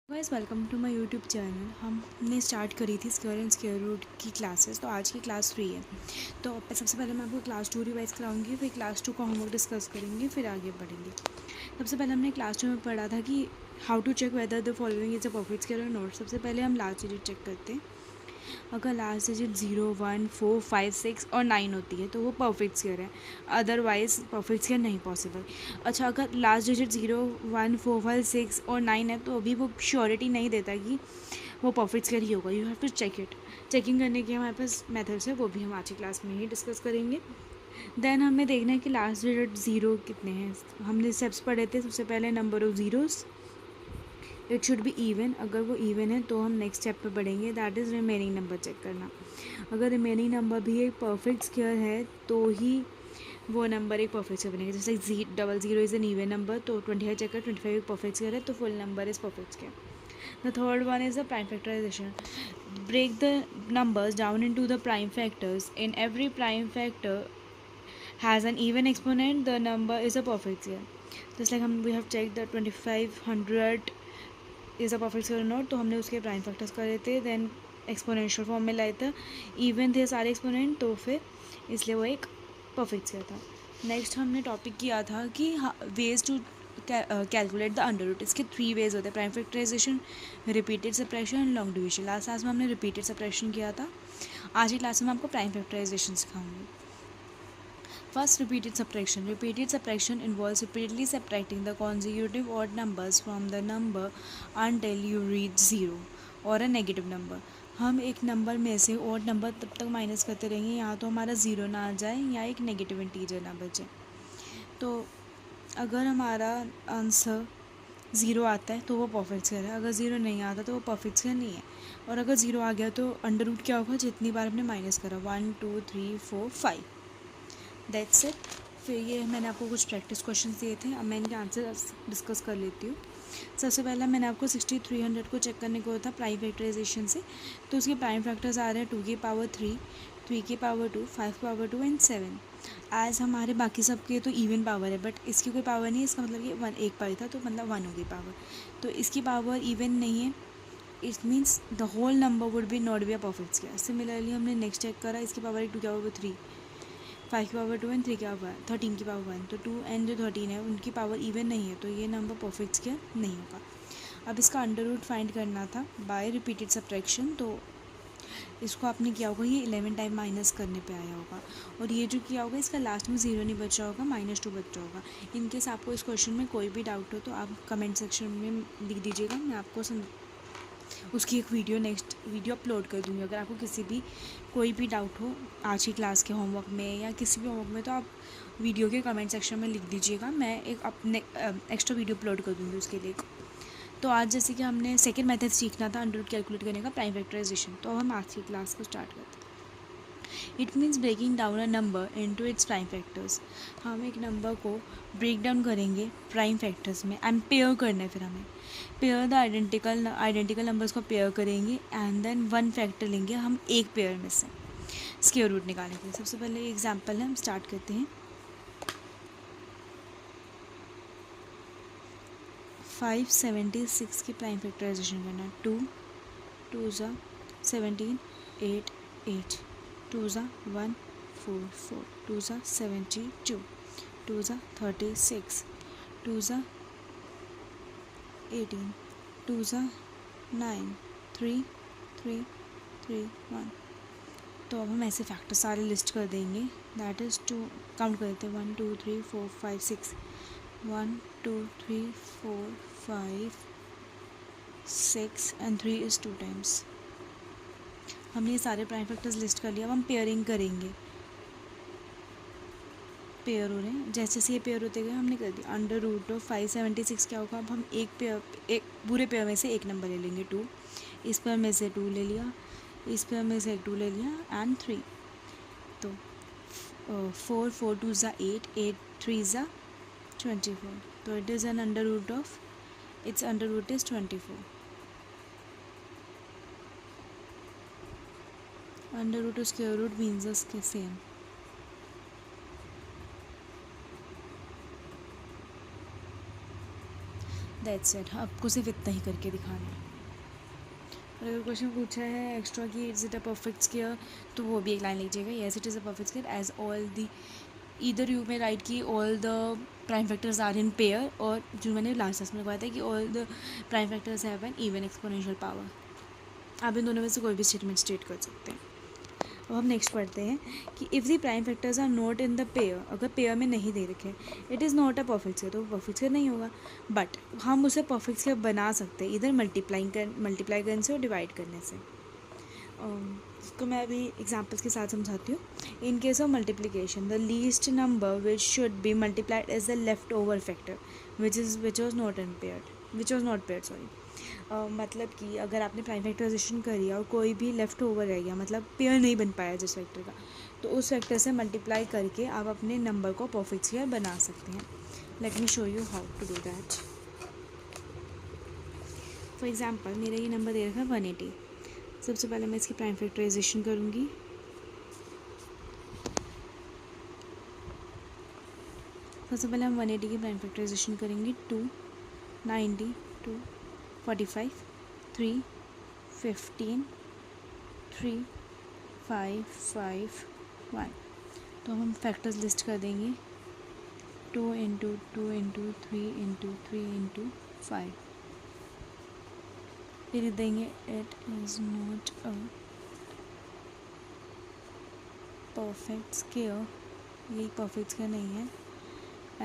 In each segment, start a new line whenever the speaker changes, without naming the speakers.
Guys welcome to my YouTube channel. हमने start करी थी स्क्वायर एंड स्क्वायर रूट की क्लासेस। तो आज की क्लास 3 है। तो सबसे पहले मैं आपको क्लास 2 रिवाइज कराऊंगी, फिर क्लास 2 का होमवर्क डिस्कस करेंगे, फिर आगे बढ़ेंगे। सबसे पहले हमने क्लास 2 में पढ़ा था कि how to check whether the following is a perfect square और नॉट। सबसे पहले हम लास्ट डिजिट चेक करते हैं। अगर लास्ट डिजिट 0, 1, 4, 5, 6 और 9 होती है तो वो परफेक्ट स्क्वायर है, अदरवाइज परफेक्ट स्क्वायर नहीं पॉसिबल। अच्छा, अगर लास्ट डिजिट 0, 1, 4, 5, 6 और 9 है तो अभी वो श्योरिटी नहीं देता कि वो परफेक्ट स्क्वायर ही होगा। You have to check it. Checking करने के हमारे पास मेथड्स है, वो भी हम आज की क्लास में ही डिस्कस करेंगे। देन हमें देखना है कि लास्ट डिजिट 0 कितने हैं। हमने स्टेप्स पढ़े थे। सबसे पहले number of zeros, it should be even. अगर वो इवन है तो हम नेक्स्ट स्टेप पे बढ़ेंगे, that is remaining number check करना। अगर रिमेनिंग नंबर भी एक परफेक्ट स्क्वायर है तो ही वो नंबर एक परफेक्ट स्क्वायर बनेगा। जैसे double zero is an even number, तो 25 चेक कर, 25 एक परफेक्ट स्क्वायर है तो full number is perfect square. The third one is the prime factorisation. break the numbers down into the prime factors. In every prime factor has an even exponent, the number is a perfect square. Just like we have checked that 2500 is a perfect square not, तो हमने उसके prime factors करे थे, then exponential form में लाए थे, even थे सारे एक्सपोनेंट, तो फिर इसलिए वो एक परफेक्ट स्क्वायर था। नेक्स्ट हमने टॉपिक किया था कि ways to calculate the under root. इसके 3 वेज होते हैं, prime factorisation, repeated subtraction and long division. Last class में हमने रिपीटेड सप्रेशन किया था। आज की क्लास में आपको प्राइम फैक्टराइजेशन सिखाऊंगी। First, repeated subtraction. Repeated subtraction involves repeatedly subtracting the consecutive odd numbers from the number until you reach zero or a negative number. हम एक नंबर में से ऑड नंबर तब तक माइनस करते रहेंगे यहाँ तो हमारा ज़ीरो ना आ जाए या एक नेगेटिव इंटीजर ना बचे। तो अगर हमारा आंसर ज़ीरो आता है तो वो परफेक्ट स्क्वायर है, अगर ज़ीरो नहीं आता तो वो परफेक्ट स्क्वायर नहीं है। और अगर ज़ीरो आ गया तो अंडर रूट क्या होगा, जितनी बार हमने माइनस करा, 1, 2, 3, 4, 5, दैट्स इट। फिर ये मैंने आपको कुछ प्रैक्टिस क्वेश्चन दिए थे, अब मैं इनके आंसर डिस्कस कर लेती हूँ। सबसे पहला मैंने आपको 6300 को चेक करने को था प्राइम फैक्टराइजेशन से। तो उसके प्राइम फैक्टर्स आ रहे हैं 2 की पावर 3, 3 की पावर 2, 5 की पावर 2 एंड 7। एज हमारे बाकी सब के तो इवन पावर है, बट इसकी कोई पावर नहीं है, इसका मतलब ये एक पाई था तो मतलब 1 होगी पावर, तो इसकी पावर इवन नहीं है। It means the whole number would be not be a perfect square. Similarly हमने नेक्स्ट चेक करा, इसकी पावर 2 की पावर 3, 5 की पावर 2 एंड 3 की पावर 13 की पावर 1, तो 2 एंड जो 13 है उनकी पावर इवन नहीं है, तो ये नंबर परफेक्ट स्क्वायर नहीं होगा। अब इसका अंडर रूट फाइंड करना था बाय रिपीटेड सब्ट्रैक्शन, तो इसको आपने किया होगा, ये 11 टाइम माइनस करने पे आया होगा, और ये जो किया होगा इसका लास्ट में 0 नहीं बचा होगा, -2 बचा होगा। इनकेस आपको इस क्वेश्चन में कोई भी डाउट हो तो आप कमेंट सेक्शन में लिख दीजिएगा, मैं आपको उसकी एक नेक्स्ट वीडियो अपलोड कर दूँगी। अगर आपको किसी भी कोई भी डाउट हो आज की क्लास के होमवर्क में या किसी भी होमवर्क में, तो आप वीडियो के कमेंट सेक्शन में लिख दीजिएगा, मैं एक अपने एक्स्ट्रा वीडियो अपलोड कर दूँगी उसके लिए। तो आज जैसे कि हमने सेकेंड मेथड सीखना था अंडर रूट कैलकुलेट करने का, प्राइम फैक्टराइजेशन, तो हम आज की क्लास को स्टार्ट करते हैं। It means breaking down a number into its prime factors. हम एक नंबर को ब्रेक डाउन करेंगे प्राइम फैक्टर्स में एंड पेयर करना है। फिर हमें पेयर द आइडेंटिकल नंबर्स को पेयर करेंगे एंड देन वन फैक्टर लेंगे हम एक पेयर में से स्क्वायर रूट निकालने के लिए। सबसे पहले एग्जांपल है, हम स्टार्ट करते हैं। 576 की प्राइम फैक्टराइजेशन करना है। 2 2 ज़ा 17, 8 8, 2 ज़ा 1 4 4, 2 ज़ा 72, 2 ज़ा 36, 2 ज़ा 18, 2 ज़ा 9, 3 3 3 1। तो अब हम ऐसे फैक्टर सारे लिस्ट कर देंगे, दैट इज़ टू काउंट कर देते हैं, 1 2 3 4 5 6, 1 2 3 4 5 6 एंड 3 इज़ 2 टाइम्स। हमने ये सारे प्राइम फैक्टर्स लिस्ट कर लिया। अब हम पेयरिंग करेंगे, पेयर हो रहे हैं, जैसे जैसे ये पेयर होते गए हमने कर दिया। अंडर रूट ऑफ 576 क्या होगा, अब हम एक पूरे पेयर में से एक नंबर ले लेंगे, 2, इस पेयर में से 2 ले लिया, इस पेयर में से 2 ले लिया एंड 3। तो 4 4 2 ज़ा 8 8 3 ज़ा 24, तो it is an under root of, it's under root is 24। Under root square root means the same. That's it, आपको सिर्फ इतना ही करके दिखाना है। और अगर क्वेश्चन पूछा है एक्स्ट्रा कि is it a perfect square, तो वो भी एक लाइन लीजिएगा, yes it is a perfect square as all the, इधर यू में राइट की all the prime factors are in pair, और जो मैंने लास्ट क्लास में बताया था कि all the prime factors have an even exponential power. आप इन दोनों में से कोई भी स्टेटमेंट स्टेट कर सकते हैं। अब हम नेक्स्ट पढ़ते हैं कि if the prime factors are not in the pair, अगर पेयर में नहीं दे रखे it is not a perfect square, तो वो परफेक्ट स्क्वायर नहीं होगा। बट हम उसे परफेक्ट स्क्वायर बना सकते हैं इधर मल्टीप्लाई करने से और डिवाइड करने से। इसको मैं अभी एग्जाम्पल्स के साथ समझाती हूँ। In case of multiplication the least number which should B multiplied is the left over factor which was not paired sorry. मतलब कि अगर आपने प्राइम फैक्टराइजेशन करी और कोई भी लेफ़्ट ओवर रह गया, मतलब पेयर नहीं बन पाया जिस फैक्टर का, तो उस फैक्टर से मल्टीप्लाई करके आप अपने नंबर को परफेक्ट स्क्वायर बना सकते हैं। Let me show you how to do that. For example मेरा ये नंबर दे रखा है 180। सबसे पहले मैं इसकी प्राइम फैक्टराइजेशन करूँगी। सबसे पहले हम 180 की प्राइम फैक्टराइजेशन करेंगे। 2, 90, 2, 45, 3, 15, 3, 5, 5, 1। तो हम फैक्टर्स लिस्ट कर देंगे। 2 इंटू 2 इंटू 3 इंटू 3 इंटू 5। फिर लिख देंगे it is not a perfect square, ये परफेक्ट स्क्वायर नहीं है,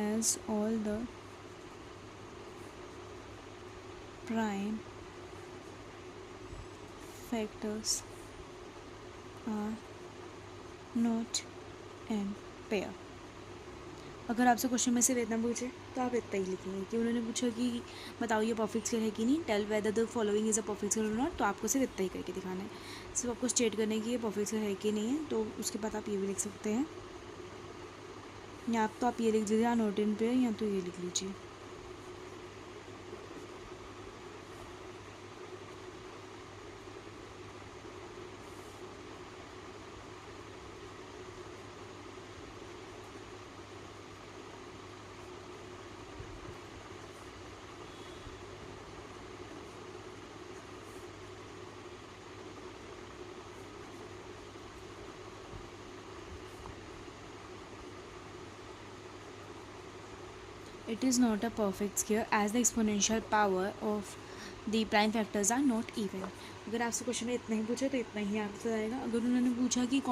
as all the prime factors are not in pair. अगर आपसे क्वेश्चन में से इतना पूछे तो आप इतना ही लिखेंगे कि उन्होंने पूछा कि बताओ ये परफेक्ट स्क्वायर है कि नहीं, tell whether the following is a perfect square और नॉट, तो आपको सिर्फ इतना ही करके दिखाना है। सिर्फ आपको स्टेट करने की ये परफेक्ट स्क्वायर है कि नहीं है, तो उसके बाद आप ये भी लिख सकते हैं, या तो आप ये लिख दीजिए या नॉट इन पेयर, या तो ये लिख लीजिए। It is not a perfect square as the exponential power of the prime factors are not even। अगर आपसे क्वेश्चन में इतना ही पूछा तो इतना ही आंसर आएगा। अगर उन्होंने पूछा कि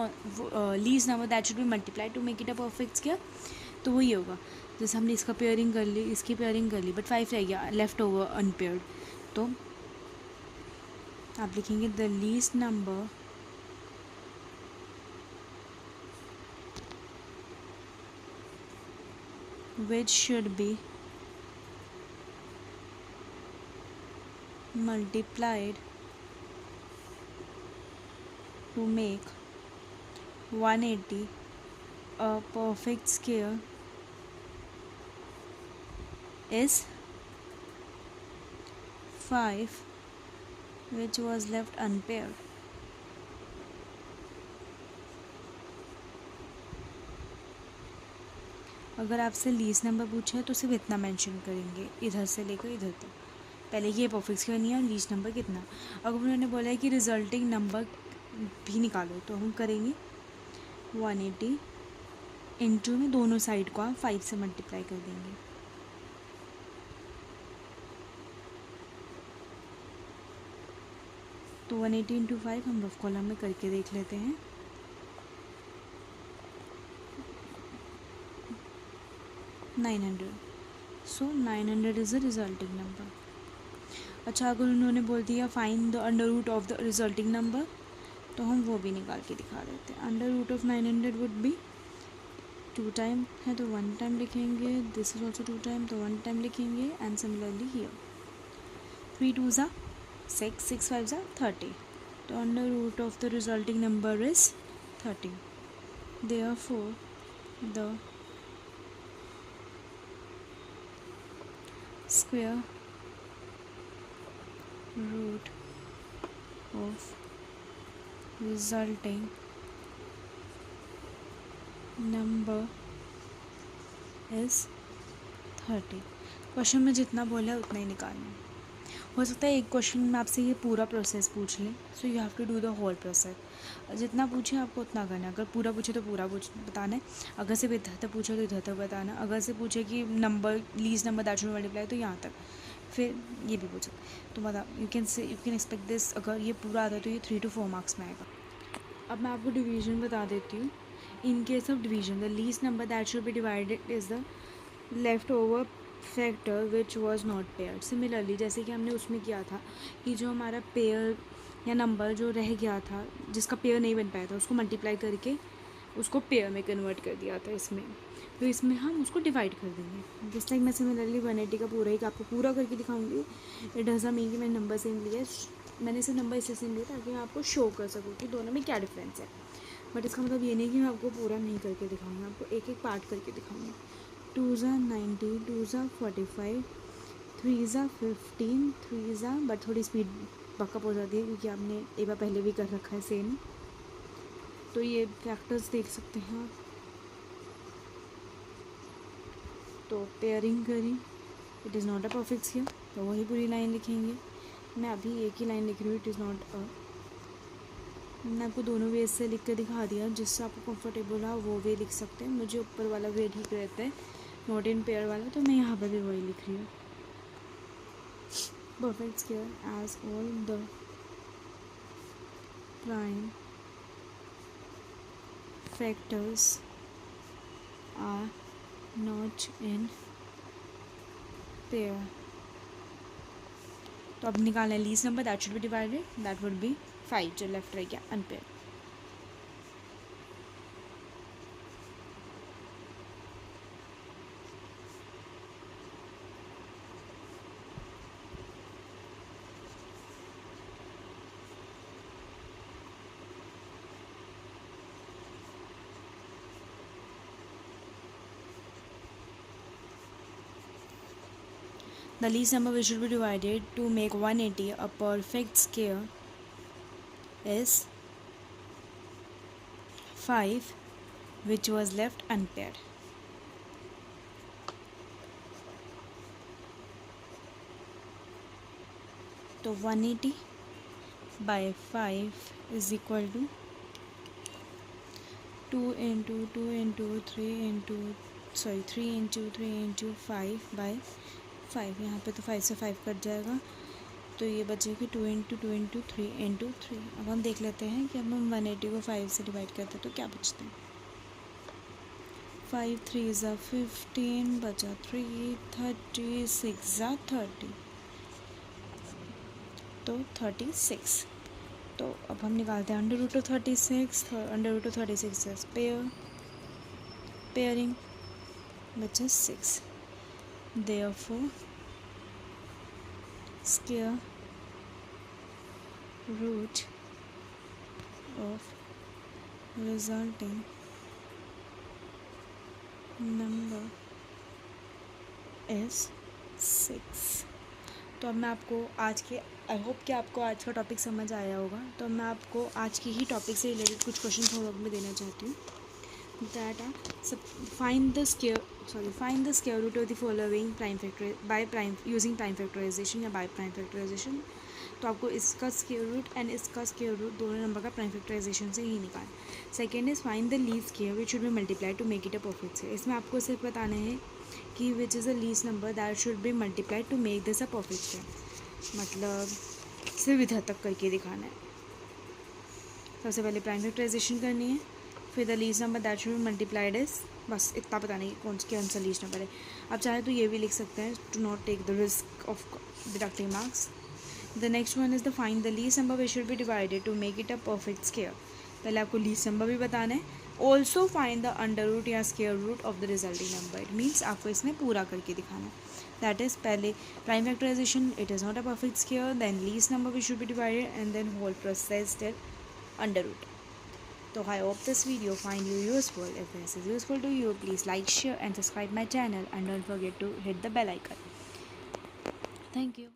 least number that should B multiply two make it a perfect square, तो वही होगा। जैसे हमने इसका पेयरिंग कर ली, इसकी पेयरिंग कर ली, बट 5 रह गया लेफ्ट ओवर अनपेयर्ड, तो आप लिखेंगे the least number which should be multiplied to make 180 a perfect square is 5 which was left unpaired। अगर आपसे लीस्ट नंबर पूछा है तो सिर्फ इतना मेंशन करेंगे, इधर से लेकर इधर तक, पहले ये परफेक्ट स्क्वायर नहीं है और लीस्ट नंबर कितना। अगर उन्होंने बोला है कि रिजल्टिंग नंबर भी निकालो, तो हम करेंगे 180 इंटू में दोनों साइड को हम 5 से मल्टीप्लाई कर देंगे। तो 180 इंटू 5 हम रफ कॉलम में करके देख लेते हैं। 900। So 900 is the resulting number. अच्छा, अगर उन्होंने बोल दिया find the under root of the resulting number, तो हम वो भी निकाल के दिखा देते हैं। Under root of 900 would be 2 time है तो 1 टाइम लिखेंगे, दिस इज ऑल्सो 2 टाइम तो 1 टाइम लिखेंगे, एंड सिमिलरली हियर 3 2 ज़ा 6, 6 5 ज़ा 30, तो under root of the resulting number is 30। Therefore the square root of resulting number is 30। Question में जितना बोला है उतना ही निकालना है। हो सकता है एक क्वेश्चन में आपसे ये पूरा प्रोसेस पूछ लें, so you have to do the whole process. जितना पूछे आपको उतना करना है। अगर पूरा पूछे तो पूरा बताना है, अगर सिर्फ इधर तक पूछे तो इधर तक बताना, अगर से पूछे कि number least number that should multiply तो यहाँ तक, फिर ये भी पूछे तो बता। You can expect this. अगर ये पूरा आता है तो ये 3 to 4 मार्क्स में आएगा। अब मैं आपको डिवीजन बता देती हूँ। In case of division the least number that should be divided is the left over factor which was not pair. Similarly जैसे कि हमने उसमें किया था कि जो हमारा पेयर या नंबर जो रह गया था, जिसका पेयर नहीं बन पाया था, उसको मल्टीप्लाई करके उसको पेयर में कन्वर्ट कर दिया था इसमें, तो इसमें हम उसको डिवाइड कर देंगे। जिस लाइक मैं सिमिलरली 180 का पूरा ही आपको पूरा करके दिखाऊंगी। इट डज़न्ट मीन कि मैंने नंबर सेम लिया है, मैंने सिर्फ नंबर इसलिए सेम लिया ताकि मैं आपको शो कर सकूँ कि दोनों में क्या डिफरेंस है। बट इसका मतलब ये नहीं कि मैं आपको पूरा नहीं करके दिखाऊंगी, आपको एक एक पार्ट करके दिखाऊंगी। 2 ज़ा 90, 2 ज़ा 45, 3 ज़ा 15, 3 ज़ा, बट थोड़ी स्पीड बकअप हो जाती है क्योंकि आपने एक बार पहले भी कर रखा है सेम। तो ये फैक्टर्स देख सकते हैं आप। तो पेयरिंग करी, it is not a perfect square, तो वही पूरी लाइन लिखेंगे। मैं अभी एक ही लाइन लिख रही हूँ, इट इज़ नॉट अ। मैंने आपको दोनों वे से लिख कर दिखा दिया, जिससे आपको कंफर्टेबल है वो वे लिख सकते हैं। मुझे ऊपर वाला वे ठीक रहता है, नॉट इन पेयर वाला, तो मैं यहाँ पर भी वही लिख रही हूँ। Perfect square as all the prime factors are not in pair. तो अब निकालना है least number that should be divided, that would be 5 जो लेफ्ट रह गया unpair. The least number which should be divided to make 180 a perfect square is 5, which was left unpaired. तो 180 by 5 is equal to 2 into 2 into 3 into 3 into 3 into 5 by 5। यहाँ पे तो 5 से 5 cut जाएगा, तो ये बचेगी 2 into 2 into 3 into 3। अब हम देख लेते हैं कि अब हम 180 को 5 से डिवाइड करते हैं तो क्या बचते हैं। 5 3 ज़ा 15 बचा 3, 36 ज़ा 30, तो 36। तो अब हम निकालते हैं under root of 36, under root of 36 is pairing बचा 6। Therefore, square root of resulting number is 6। तो अब मैं आपको आज के, आई होप कि आपको आज का टॉपिक समझ आया होगा। तो मैं आपको आज के ही टॉपिक से रिलेटेड कुछ क्वेश्चन होमवर्क में देना चाहती हूँ। that find the square root of the following prime factor by prime using prime factorization या by prime factorization। तो आपको इसका स्क्वायर रूट एंड इसका स्क्वायर रूट दोनों नंबर का प्राइम फैक्टराइजेशन से ही निकाल। Second is find the least square which should B multiply two make it a perfect square. इसमें आपको सिर्फ बताना है कि which is the least number that should B multiply two make this a perfect square, मतलब सिर्फ इधर तक करके दिखाना है। सबसे पहले प्राइम फैक्टराइजेशन करनी है, फिर the least number that should B multiplied is, बस इतना बताने की कौन सा लीस्ट नंबर है। आप चाहे तो ये भी लिख सकते हैं to not take the risk of deducting marks. The next one is the find the least number which should be divided to make it a perfect square. पहले आपको लीस्ट नंबर भी बताना है, also find the under root या square root of the resulting number. It means आपको इसमें पूरा करके दिखाना है। दैट इज़ पहले prime factorization, it is not a perfect square, then least number which should be divided and then whole process till under root. So I hope this video find you useful. If this is useful to you, please like, share and subscribe my channel, and don't forget to hit the bell icon. Thank you.